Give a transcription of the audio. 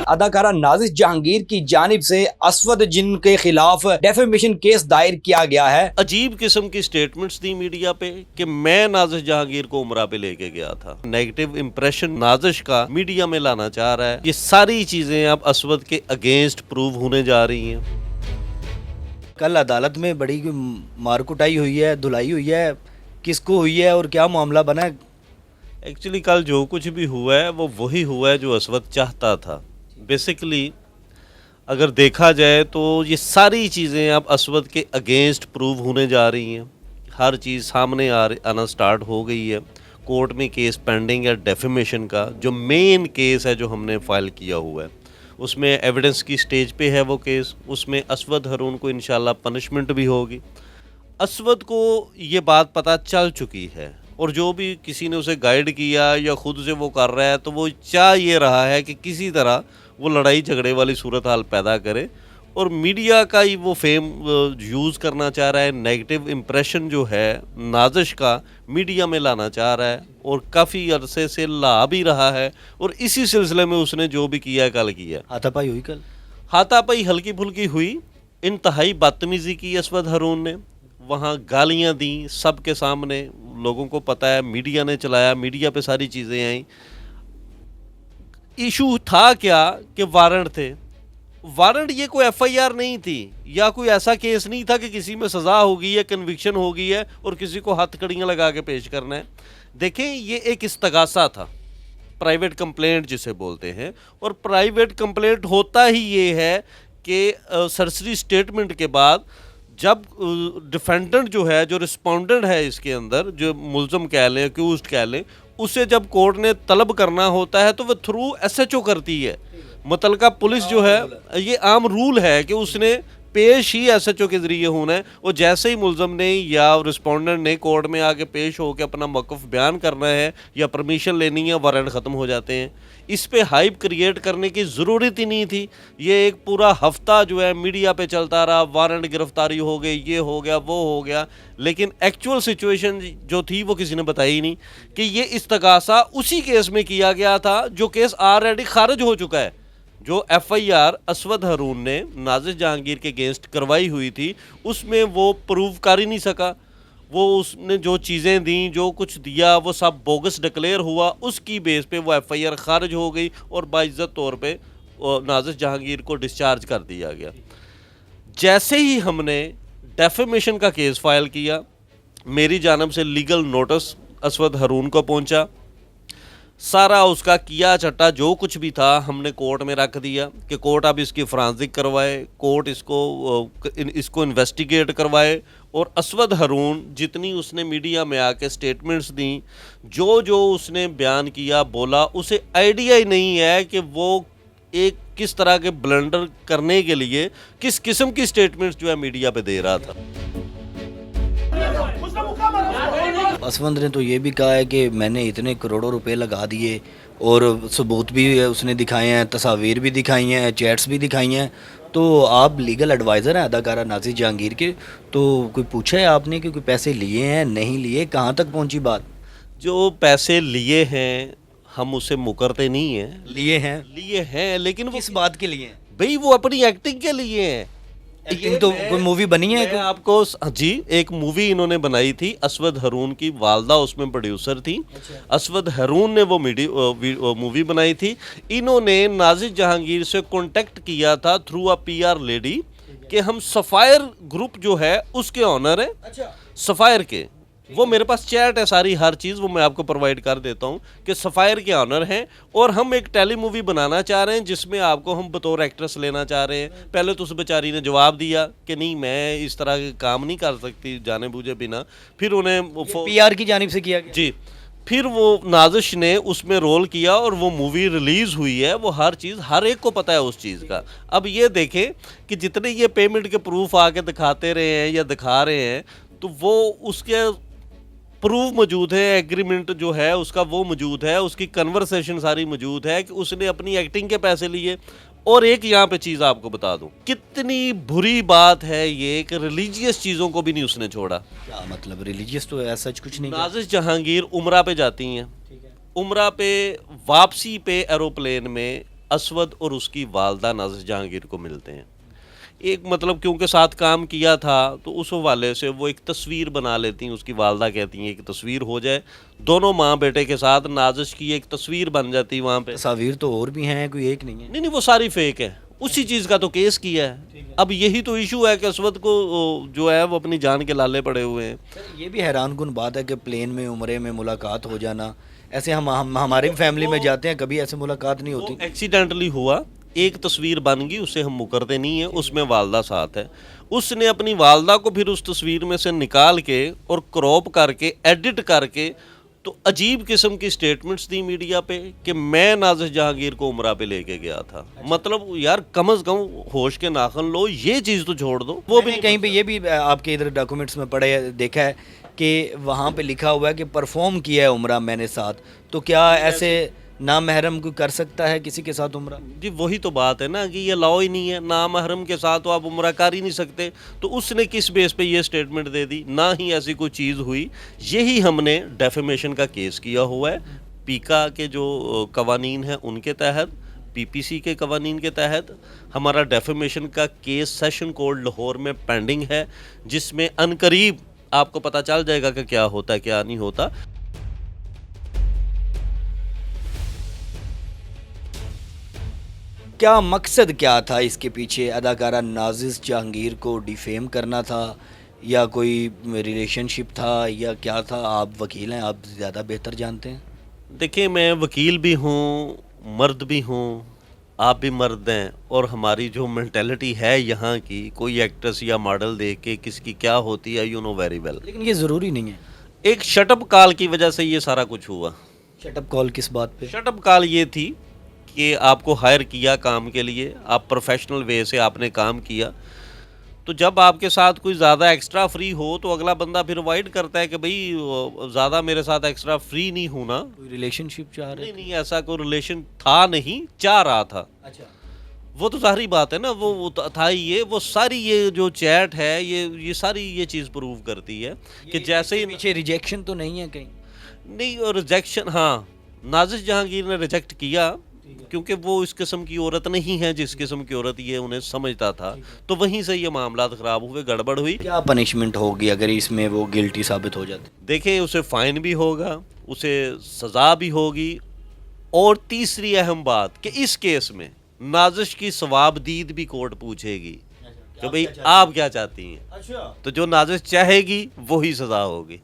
अदाकारा नाजिश जहांगीर की जानिब से असवद जिन के खिलाफ डेफेमेशन केस दायर किया गया है। अजीब किस्म की स्टेटमेंट्स दी मीडिया पे कि मैं नाजिश जहांगीर को उमरा पे लेके गया था। नेगेटिव इंप्रेशन नाजिश का मीडिया में लाना चाह रहा है। ये सारी चीजें अब असवद के अगेंस्ट प्रूव होने जा रही हैं। कल अदालत में बड़ी मार कुटाई हुई है, धुलाई हुई है, किसको हुई है और क्या मामला बना है? एक्चुअली कल जो कुछ भी हुआ है वो वही हुआ है जो असवद चाहता था। बेसिकली अगर देखा जाए तो ये सारी चीज़ें अब असवद के अगेंस्ट प्रूव होने जा रही हैं। हर चीज़ सामने आना स्टार्ट हो गई है। कोर्ट में केस पेंडिंग है डेफेमेशन का, जो मेन केस है जो हमने फाइल किया हुआ है। उसमें एविडेंस की स्टेज पे है वो केस। उसमें असवद हारून को इंशाल्लाह पनिशमेंट भी होगी। असवद को ये बात पता चल चुकी है और जो भी किसी ने उसे गाइड किया या खुद से वो कर रहा है तो वो चाह ये रहा है कि किसी तरह वो लड़ाई झगड़े वाली सूरत हाल पैदा करे और मीडिया का ही वो फेम यूज़ करना चाह रहा है। नेगेटिव इम्प्रेशन जो है नाजिश का मीडिया में लाना चाह रहा है और काफ़ी अरसे से ला भी रहा है। और इसी सिलसिले में उसने जो भी किया कल किया। हाथापाई हुई कल? हाथापाई हल्की फुल्की हुई। इंतहाई बदतमीज़ी की असवद हारून ने, वहाँ गालियाँ दी सबके सामने। लोगों को पता है, मीडिया ने चलाया, मीडिया पे सारी चीज़ें आई। इशू था क्या कि वारंट थे। वारंट ये कोई एफआईआर नहीं थी या कोई ऐसा केस नहीं था कि किसी में सज़ा होगी या कन्विक्शन हो गई है और किसी को हथकड़ियाँ लगा के पेश करना है। देखें, ये एक इस्तगासा था, प्राइवेट कंप्लेंट जिसे बोलते हैं। और प्राइवेट कंप्लेंट होता ही ये है कि सरसरी स्टेटमेंट के बाद जब डिफेंडेंट जो है, जो रिस्पोंडेंट है इसके अंदर, जो मुल्ज़म कह लें, अक्यूज्ड कह लें, उसे जब कोर्ट ने तलब करना होता है तो वह थ्रू एसएचओ करती है। मुतलका पुलिस जो है, ये आम रूल है कि उसने पेश ही एसएचओ के ज़रिए होना है। और जैसे ही मुल्ज़म ने या रिस्पोंडेंट ने कोर्ट में आके पेश होकर अपना मौक़िफ़ बयान करना है या परमिशन लेनी है, वारंट ख़त्म हो जाते हैं। इस पे हाइप क्रिएट करने की ज़रूरत ही नहीं थी। ये एक पूरा हफ्ता जो है मीडिया पे चलता रहा, वारंट गिरफ्तारी हो गई, ये हो गया, वो हो गया। लेकिन एक्चुअल सिचुएशन जो थी वो किसी ने बताई ही नहीं कि ये इस्तगासा उसी केस में किया गया था जो केस ऑलरेडी खारिज हो चुका है। जो एफआईआर असवद हारून ने नाजिश जहांगीर के अगेंस्ट करवाई हुई थी, उसमें वो प्रूव कर ही नहीं सका। वो उसने जो चीज़ें दी, जो कुछ दिया, वो सब बोगस डिक्लेयर हुआ। उसकी बेस पे वो एफआईआर खारिज हो गई और बाइज्जत तौर पे नाजिश जहांगीर को डिस्चार्ज कर दिया गया। जैसे ही हमने डेफेमेशन का केस फाइल किया, मेरी जानब से लीगल नोटिस असवद हारून को पहुंचा। सारा उसका किया चट्टा जो कुछ भी था हमने कोर्ट में रख दिया कि कोर्ट अब इसकी फॉरेंसिक करवाए, कोर्ट इसको इन्वेस्टिगेट करवाए। और असवद हारून जितनी उसने मीडिया में आके स्टेटमेंट्स दी, जो उसने बयान किया, बोला, उसे आइडिया ही नहीं है कि वो एक किस तरह के ब्लंडर करने के लिए किस किस्म की स्टेटमेंट्स जो है मीडिया पे दे रहा था। असवद ने तो ये भी कहा है कि मैंने इतने करोड़ों रुपए लगा दिए और सबूत भी उसने दिखाए हैं, तस्वीर भी दिखाई हैं, चैट्स भी दिखाई हैं। तो आप लीगल एडवाइज़र हैं अदाकारा नाजिश जहांगीर के, तो कोई पूछा है आपने कि कोई पैसे लिए हैं, नहीं लिए, कहाँ तक पहुँची बात? जो पैसे लिए हैं हम उसे मुकरते नहीं हैं। लिए हैं लेकिन वो किस बात के लिए हैं? भाई वो अपनी एक्टिंग के लिए हैं। एक्टिंग तो कोई मूवी बनी है? मैं आपको जी, एक मूवी इन्होंने बनाई थी। असवद हारून की वालदा उसमें प्रोड्यूसर थी। अच्छा। असवद हारून ने वो मूवी बनाई थी। इन्होंने नाजिश जहांगीर से कांटेक्ट किया था थ्रू अ पीआर लेडी कि हम सफ़ायर ग्रुप जो है उसके ऑनर हैं। अच्छा। सफ़ायर के, वो मेरे पास चैट है सारी, हर चीज़ वो मैं आपको प्रोवाइड कर देता हूँ कि सफ़ायर के ऑनर हैं और हम एक टेली मूवी बनाना चाह रहे हैं जिसमें आपको हम बतौर एक्ट्रेस लेना चाह रहे हैं। पहले तो उस बेचारी ने जवाब दिया कि नहीं, मैं इस तरह के काम नहीं कर सकती जाने बूझे बिना। फिर उन्हें पीआर की जानिब से किया गया जी। फिर वो नाजिश ने उसमें रोल किया और वो मूवी रिलीज़ हुई है। वो हर चीज़ हर एक को पता है उस चीज़ का। अब ये देखें कि जितने ये पेमेंट के प्रूफ आके दिखाते रहे हैं या दिखा रहे हैं, तो वो उसके प्रूफ मौजूद है, एग्रीमेंट जो है उसका वो मौजूद है, उसकी कन्वर्सेशन सारी मौजूद है कि उसने अपनी एक्टिंग के पैसे लिए। और एक यहाँ पे चीज़ आपको बता दूं, कितनी बुरी बात है ये कि रिलीजियस चीज़ों को भी नहीं उसने छोड़ा। क्या मतलब? रिलीजियस तो ऐसा कुछ नहीं। नाजिश जहांगीर उमरा पे जाती हैं, उमरा पे वापसी पे एरोप्लेन में असवद और उसकी वालदा नाज़िर जहांगीर को मिलते हैं। एक मतलब क्योंकि साथ काम किया था तो उस हवाले से वो एक तस्वीर बना लेती हैं, उसकी वालदा कहती हैं कि तस्वीर हो जाए, दोनों माँ बेटे के साथ नाज़िश की एक तस्वीर बन जाती वहाँ पे। तस्वीर तो और भी हैं, कोई एक नहीं है। नहीं वो सारी फेक है, उसी चीज़ का तो केस किया है। अब यही तो इशू है कि असवद को जो है वो अपनी जान के लाले पड़े हुए हैं। सर, ये भी हैरानकुन बात है कि प्लेन में उम्रे में मुलाकात हो जाना, ऐसे हम हमारी फैमिली में जाते हैं, कभी ऐसे मुलाकात नहीं होती। एक्सीडेंटली हुआ, एक तस्वीर बन गई, उससे हम मुकरते नहीं है, उसमें वालदा साथ है। उसने अपनी वालदा को फिर उस तस्वीर में से निकाल के और क्रॉप करके एडिट करके तो अजीब किस्म की स्टेटमेंट्स दी मीडिया पे कि मैं नाज़िर जहांगीर को उमरा पे लेके गया था। मतलब यार कम से कम होश के नाखन लो, ये चीज़ तो छोड़ दो। वो भी कहीं पे ये भी आपके इधर डॉक्यूमेंट्स में पढ़े देखा है कि वहाँ पे लिखा हुआ है कि परफॉर्म किया है उम्रा मैंने साथ, तो क्या ऐसे नामहरम कोई कर सकता है किसी के साथ उम्रा? जी वही तो बात है ना कि ये लॉ ही नहीं है, नामहरम के साथ तो आप उम्रा कर ही नहीं सकते। तो उसने किस बेस पे ये स्टेटमेंट दे दी, ना ही ऐसी कोई चीज़ हुई। यही हमने डेफेमेशन का केस किया हुआ है, पीका के जो कवानीन हैं उनके तहत, पीपीसी के कवानीन के तहत हमारा डेफेमेशन का केस सेशन कोर्ट लाहौर में पेंडिंग है, जिसमें अनकरीब आपको पता चल जाएगा कि क्या होता है क्या नहीं होता। क्या मकसद क्या था इसके पीछे? अदाकारा नाज़िर जहांगीर को डिफेम करना था या कोई रिलेशनशिप था या क्या था? आप वकील हैं, आप ज़्यादा बेहतर जानते हैं। देखिए मैं वकील भी हूँ, मर्द भी हूँ, आप भी मर्द हैं, और हमारी जो मेंटालिटी है यहाँ की, कोई एक्ट्रेस या मॉडल देख के किसकी क्या होती है यू नो वेरी वेल। लेकिन ये ज़रूरी नहीं है। एक शटअप कॉल की वजह से ये सारा कुछ हुआ। शटअप कॉल किस बात पे? शटअप कॉल ये थी कि आपको हायर किया काम के लिए, आप प्रोफेशनल वे से आपने काम किया, तो जब आपके साथ कोई ज़्यादा एक्स्ट्रा फ्री हो तो अगला बंदा फिर अवॉइड करता है कि भाई ज़्यादा मेरे साथ एक्स्ट्रा फ्री नहीं होना। कोई रिलेशनशिप चाह रहे? नहीं ऐसा कोई रिलेशन था नहीं, चाह रहा था। अच्छा। वो तो सारी बात है ना, वो था ही ये, वो सारी ये जो चैट है ये सारी ये चीज़ प्रूव करती है कि जैसे ही पीछे रिजेक्शन तो नहीं है कहीं? नहीं, और रिजेक्शन, हाँ नाज़िर जहांगीर ने रिजेक्ट किया क्योंकि वो इस किस्म की औरत नहीं है जिस किस्म की औरत ये उन्हें समझता था, तो वहीं से ये मामला खराब हुए, गड़बड़ हुई। क्या पनिशमेंट होगी अगर इसमें वो गिल्टी साबित हो जाते? देखिए उसे फाइन भी होगा, उसे सज़ा भी होगी, और तीसरी अहम बात कि इस केस में नाज़िश की सवाबदीद भी कोर्ट पूछेगी कि भाई आप क्या चाहती हैं। अच्छा। तो जो नाज़िश चाहेगी वही सज़ा होगी।